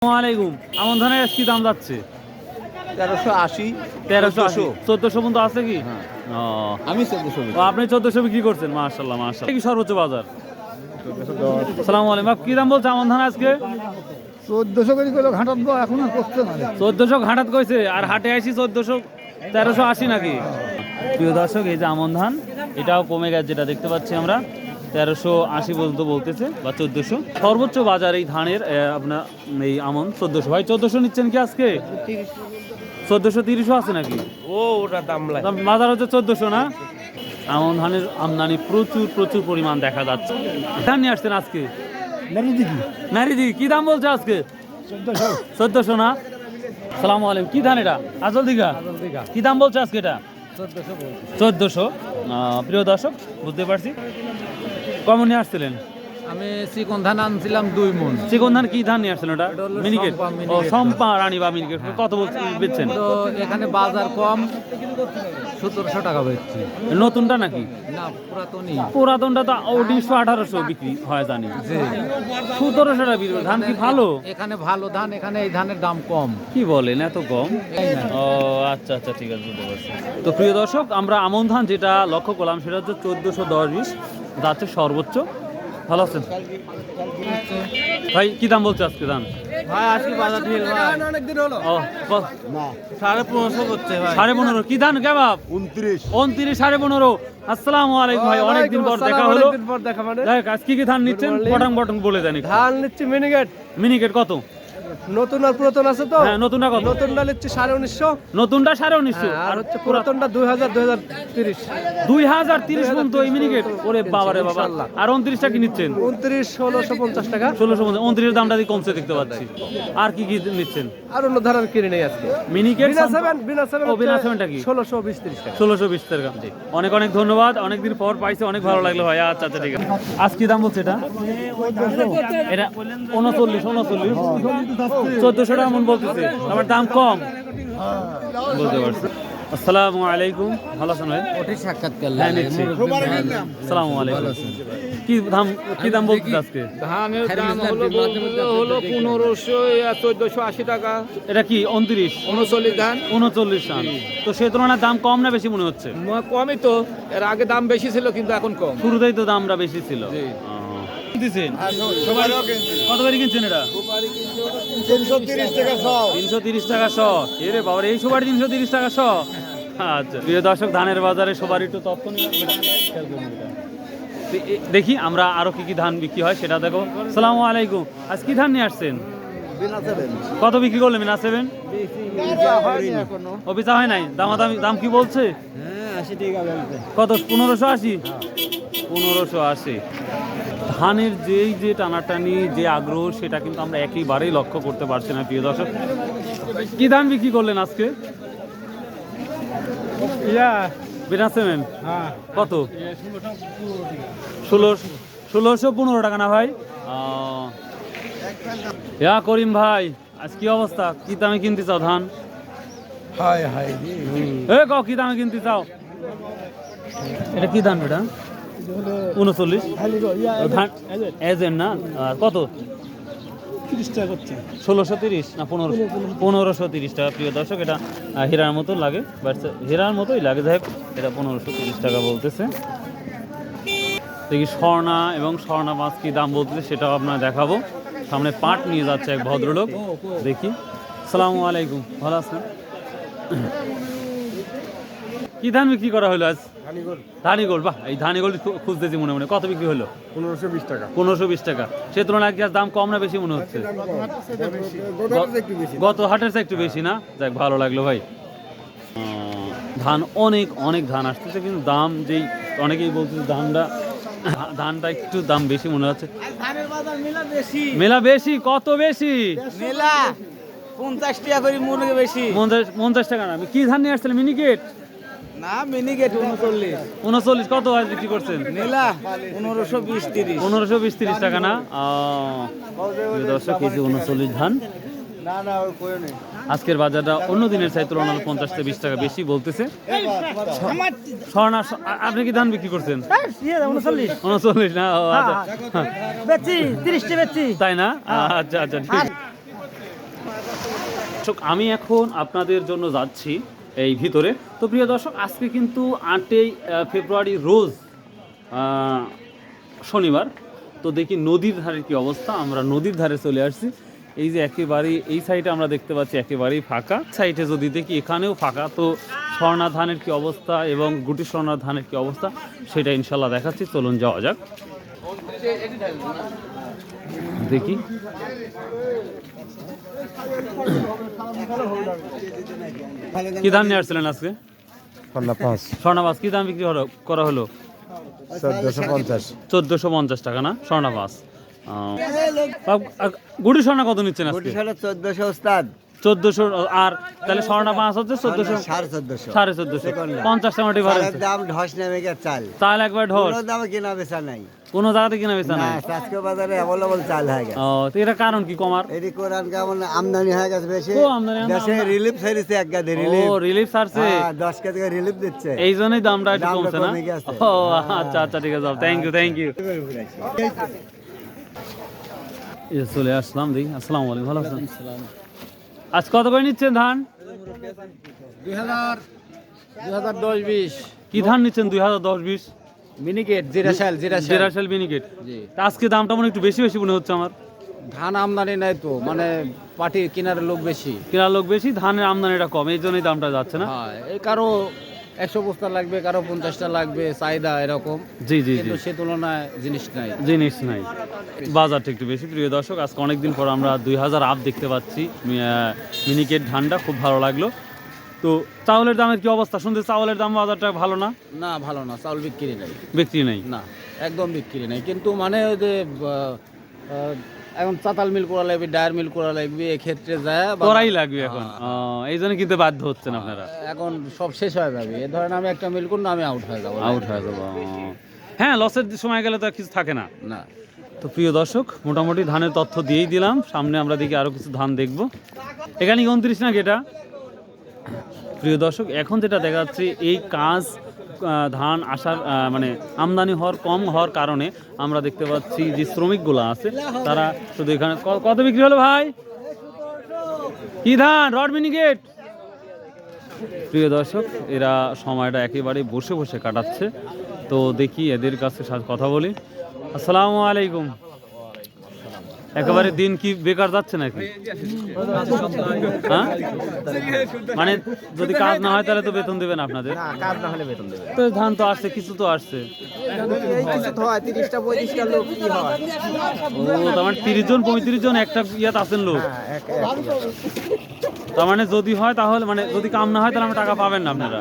আসসালামাইকুম। আমন ধানের কি দাম যাচ্ছে? 1380 1380 1400 পর্যন্ত আছে কি? আমি 1400 আপনি 1400 বিক্রি করছেন। মাশাআল্লাহ মাশাআল্লাহ। কি সর্বোচ্চ বাজার? 1410। আসসালামু আলাইকুম। কি দাম বলছে আমন ধান আজকে? 1400 করে কইলো ঘাটাত গো এখন আর করতে না 1400 ঘাটাত কইছে আর হাটে আইছি 1400 1380 নাকি? প্রিয় দর্শক, এই যে আমন ধান এটাও কমে গেছে, যেটা দেখতে পাচ্ছি আমরা 1380 পর্যন্ত বলতেছে বা 1400 সর্বোচ্চ বাজার এই ধানের। আপনার এই আমন 1400। ভাই 1400 নিচ্ছেন কি আজকে? 1430 আছে নাকি? ওটা দাম বাজার হচ্ছে 1400 না? আমন ধানের আমদানি প্রচুর প্রচুর পরিমাণ দেখা যাচ্ছে। ধান নিয়ে আসছেন আজকে? নারিদি কি দাম বলছে আজকে? 1400 না? সালামু আলাইকুম। কি ধান এটা? আজল দিঘা। কি দাম বলছে আজকে এটা? 1400। প্রিয় দর্শক, বুঝতে পারছি। কমন নিয়ে আসছিলেন? আমি চিকন ধান আনছিলাম 2 মণ। চিকন ধান কি ধান নিয়ে আসছেন ওটা? মিনিকেট। ও সম্পা রানী বা মিনিকেট। কত বেচছেন? তো এখানে বাজার কম, 1700 টাকা বেচছি। নতুনটা নাকি? না, পুরাতনই। পুরাতনটা তো 1900 1800 বিক্রি হয় জানি। 1700 টাকা বিক্রি। ধান কি ভালো? এখানে ভালো ধান, এখানে এই ধানের দাম কম। কি বলেন, এত কম? ও আচ্ছা আচ্ছা, ঠিক আছে, বুঝতে পারছি। তো প্রিয় দর্শক, আমরা আমন ধান যেটা লক্ষ্য করলাম সেটা হচ্ছে 1410-20 যাচ্ছে সর্বোচ্চ। ভালো আছেন ভাই? কি দাম বলছে আজকে ধান? ভাই আজকে বাজার ঠিক অনেকদিন হলো। ও না, 1550 করছে ভাই। 15.5 কি ধান কেবাব? 29 15.5 আসসালামু আলাইকুম ভাই, অনেকদিন পর দেখা হলো। অনেকদিন পর দেখা মানে। দেখ আজ কি কি ধান নিচ্ছেন? পটাং পটাং বলে দেন একটু। ধান নিচ্ছি মিনিকেট। মিনিকেট কত? নতুন আর পুরাতন আছে তো? হ্যাঁ, নতুনটা কত? নতুনটা নিচ্ছি 1950। নতুনটা 1950। আর হচ্ছে পুরাতনটা 2000 2030। 2030 পর্যন্ত এই মিনিকেট। ওরে বাবা রে বাবা। ইনশাআল্লাহ। আর 29টা কি নিচ্ছেন? 29 1650 টাকা। 1650। 29 এর দামটা দিয়ে কমছে দেখতে পাচ্ছি। আর কি কি নিচ্ছেন? আর অন্য ধান কিনে নেই আজকে। মিনিকেট বিনা সেভেন ও বিনা 7টা কি? 1620 30 টাকা। 1620 টাকা। অনেক অনেক ধন্যবাদ, অনেকদিন পর পাইছি, অনেক ভালো লাগলো ভাই। আচ্ছা আচ্ছা, ঠিক আছে। আজ কি দাম বলছে এটা? এটা 39 1400 টাকা মন বলতেছে। আমার দাম কম, বলতে পারছি। আসসালামু আলাইকুম। ভালো আছেন ভাই? ওটি সাক্ষাৎ হ্যাঁ, নিচ্ছি। আসসালামু আলাইকুম। কি দাম বলতেছে আজকে? ধানের দাম হলো 1500 1480 টাকা। এটা কি 29 39 ধান 39 ধান। তো সে তুলনায় দাম কম না বেশি মনে হচ্ছে? কমই তো, এর আগে দাম বেশি ছিল কিন্তু এখন কম। শুরুতেই তো দামটা বেশি ছিল। দিছেন কত করে কিনছেন এটা? 330 টাকা 100 330 টাকা শ। এরে বাবা, এই সুপারি 330 টাকা শ। আচ্ছা, প্রিয় দর্শক, ধানের বাজারে সবার একটু তথ্য নিয়ে দেখি আমরা আরো কি কি ধান বিক্রি হয় সেটা দেখো। আসসালামু আলাইকুম। আজ কি ধান নিয়ে আসছেন? কত বিক্রি করলেন? বিনা 7 ও বিচা হয় নাই? দাম কি বলছে? 80 টাকা বলতে। কত? 1580। 1580। ধানের যেই যে টানাটানি, যে আগ্রহ, সেটা কিন্তু আমরা একেবারেই লক্ষ্য করতে পারছি না প্রিয় দর্শক। কি ধান বিক্রি করলেন আজকে? বিনা 7 কত? 1615 টাকা না ভাই? করিম ভাই, আজ কি অবস্থা? কি দামে কিনতে চাও ধান? হাই হাই কি দামে কিনতে চাও? এটা কি ধান বেটা? 39 ধান এজেন্ট না? কত? 30 টাকা করছে। 1630 না 1530 টাকা প্রিয় দর্শক। এটা হীরার মতো লাগে, বাট হীরার মতোই লাগে। যাই হোক, এটা 1530 টাকা বলতেছে। দেখি স্বর্ণা এবং স্বর্ণা মাছ কি দাম বলতেছে সেটাও আপনারা দেখাবো। সামনে পাট নিয়ে যাচ্ছে এক ভদ্রলোক, দেখি। আসসালামু আলাইকুম। ভালো আছেন? কি ধান বিক্রি করা হলো আজ? ধানিগোল। বাহ, এই ধানিগোল খুঁজতেছি মনে মনে। কত বিক্রি হলো? 1520 টাকা। 1520 টাকা। সে তুলনায় কি আজ দাম কম না বেশি মনে হচ্ছে? গত হাটের চেয়ে একটু বেশি না? যাক, ভালো লাগলো ভাই। ধান অনেক অনেক ধান আসতেছে, কিন্তু দাম যেই অনেকেই বলতেছে ধানটা একটু দাম বেশি মনে হচ্ছে। মেলা বেশি? কত বেশি? মেলা 50 টাকা করে মনে বেশি। 50 টাকা না? কি ধান নিয়ে আসছিলেন? মিনিকেট না, মিনিকেট 39। 39 কত আজ বিক্রি করছেন? মেলা 1520 30। 1520-30 টাকা না? দর্শক, কেজি 39 ধান। আজকের বাজারটা অন্য দিনের চাই তুলনায় 50 থেকে 20 টাকা বেশি বলতেছে। স্বর্ণা, আপনি কি ধান বিক্রি করছেন? 39 না? তাই না? আচ্ছা আচ্ছা, ঠিক। দর্শক আমি এখন আপনাদের জন্য যাচ্ছি এই ভিতরে। তো প্রিয় দর্শক আজকে কিন্তু 8ই ফেব্রুয়ারি রোজ শনিবার। তো দেখি নদীর ধারের কি অবস্থা। আমরা নদীর ধারে চলে আসছি। এই যে একেবারেই এই সাইডে আমরা দেখতে পাচ্ছি একেবারেই ফাঁকা, সাইডে যদি দেখি এখানেও ফাঁকা। তো স্বর্ণা ধানের কি অবস্থা এবং গুটি স্বর্ণা ধানের কি অবস্থা সেটা ইনশাল্লাহ দেখাচ্ছি। চলুন যাওয়া যাক দেখি। কি দাম নিয়ে আসছিলেন আজকে? স্বর্ণাবাস কি দাম বিক্রি করা হলো? 1450 টাকা না স্বর্ণাবাস। গুটি স্বর্ণা কত নিচ্ছেন আজকে? 1400 ওস্তাদ। 1400। আর তাহলে স্বর্ণাবাস হচ্ছে 1400, 1450 টাকা ডিফারেন্স। দাম ধস নেমে গেছে চাল। চাল একবার ঢস। কোনো দামে কেনা বেচা নাই। কোন জায়গাতে কিনা বেচা নাই। আজকে বাজারে অ্যাভেলেবল চাল হয়ে গেছে। ও তো এর কারণ কি কমার? এটি কোরআন কেমন আমদানি হয়ে গেছে বেশি। তো আমদানি দেশে রিলিফ সার্ভিসে এক গাদে ও রিলিফ। রিলিফ সারছে। 10 কেজি রিলিফ দিচ্ছে। এই জন্যই দামটা একটু দামটা কমছে না? কমে গেছে। ও আচ্ছা আচ্ছা ঠিক আছে, থ্যাংক ইউ থ্যাংক ইউ। চলে আসলাম দেখি। আসসালামু আলাইকুম, ভালো আছেন? আজ কত করে নিচ্ছেন ধান? 2010-20 কি ধান নিচ্ছেন? 2010-20 মিনিকেট জেরাশাল মিনিকেট। তা আজকে দামটা মনে একটু বেশি বেশি মনে হচ্ছে আমার। ধান আমদানি নাই তো, মানে পাটি কেনার লোক বেশি। কেনার লোক বেশি, ধানের আমদানিটা কম, এই জন্যই দামটা যাচ্ছে না। হ্যাঁ, এই কারো 100 বস্তা লাগবে, কারো 50টা লাগবে, চাহিদা এরকম। জি জি জি, কিন্তু সে তুলনায় জিনিস জিনিস নাই, বাজারটা একটু বেশি। প্রিয় দর্শক আজকে অনেকদিন পর আমরা 2000 আপ দেখতে পাচ্ছি মিনিকেট ধানটা, খুব ভালো লাগলো। তো চাউলের দামের কি অবস্থা? শুনতে চাউলের দাম বাজারটা ভালো না? না, ভালো না, চাউল বিক্রি নাই। বিক্রি নেই না, একদম বিক্রি নাই। কিন্তু মানে ওই যে এখন চাতাল মিল করা লাগবে, ডায়ার মিল করা লাগবে, এক্ষেত্রে যায় করাই লাগবে এখন। এই জন্য কিনতে বাধ্য হচ্ছেন আপনারা। এখন সব শেষ হয়ে যাবে। এ ধরেন আমি একটা মিল করুন, আমি আউট হয়ে যাবো। হ্যাঁ, লসের সময় গেলে তো আর কিছু থাকে না। না। তো প্রিয় দর্শক মোটামুটি ধানের তথ্য দিয়েই দিলাম। সামনে আমরা দেখি আরো কিছু ধান দেখব। এখানে 29 না এটা? প্রিয় দর্শক এখন যেটা দেখা যাচ্ছে এই কাজ ধান আসার মানে আমদানি কম হওয়ার কারণে আমরা দেখতে পাচ্ছি যে শ্রমিকগুলো আছে তারা শুধু এখানে। কত বিক্রি হলো ভাই? কি ধান? রড মিনিকেট। প্রিয় দর্শক এরা সময়টা একেবারে বসে বসে কাটাচ্ছে। তো দেখি এদের কাছে কথা বলি। আসসালামু আলাইকুম। একেবারে দিন কি বেকার যাচ্ছে নাকি? হ্যাঁ, মানে যদি কাজ না হয় তাহলে তো বেতন দেবেন আপনাদের? কাজ না হলে বেতন দেবে। তো ধান তো আসছে, কিছু তো আসছে। কিছু হয় 30টা 35টা লোক কি হয়? ও তার মানে 30 জন 35 জন একটা ইয়াত আছেন লোক। তার মানে যদি হয় তাহলে, মানে যদি কাম না হয় তাহলে আমরা টাকা পাবেন না আপনারা।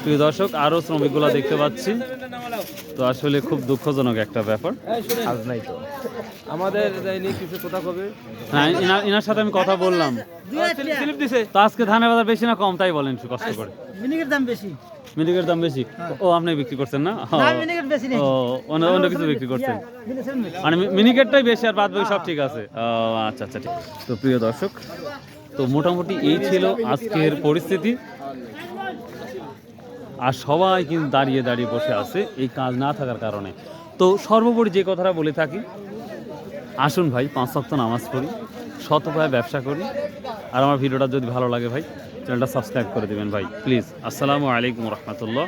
প্রিয় দর্শক আরো শ্রমিকগুলো দেখতে পাচ্ছি। তো আসলে খুব দুঃখজনক একটা ব্যাপার। কাজ নাই তো আমাদের কিছু কথা কবে। হ্যাঁ, এনার সাথে আমি কথা বললাম। তো আজকে ধানের বাজার বেশি না কম তাই বলেন একটু কষ্ট করে। মিনিকের দাম বেশি। মিনিকের দাম বেশি? ও আপনি বিক্রি করছেন না? ও অন্য কিছু বিক্রি করছেন, মানে মিনিকেটটাই বেশি আর বাদ বাকি সব ঠিক আছে। ও আচ্ছা আচ্ছা ঠিক। তো প্রিয় দর্শক তো মোটামুটি এই ছিল আজকের পরিস্থিতি। আর সবাই কিন্তু দাঁড়িয়ে দাঁড়িয়ে বসে আছে এই কাজ না থাকার কারণে। তো সর্বোপরি যে কথাটা বলে থাকি, আসুন ভাই 5 ওয়াক্ত নামাজ পড়ি, সৎ উপায়ে ব্যবসা করি। আর আমার ভিডিওটা যদি ভালো লাগে ভাই চ্যানেলটা সাবস্ক্রাইব করে দেবেন ভাই প্লিজ। আসসালামু আলাইকুম রহমতুল্লাহ।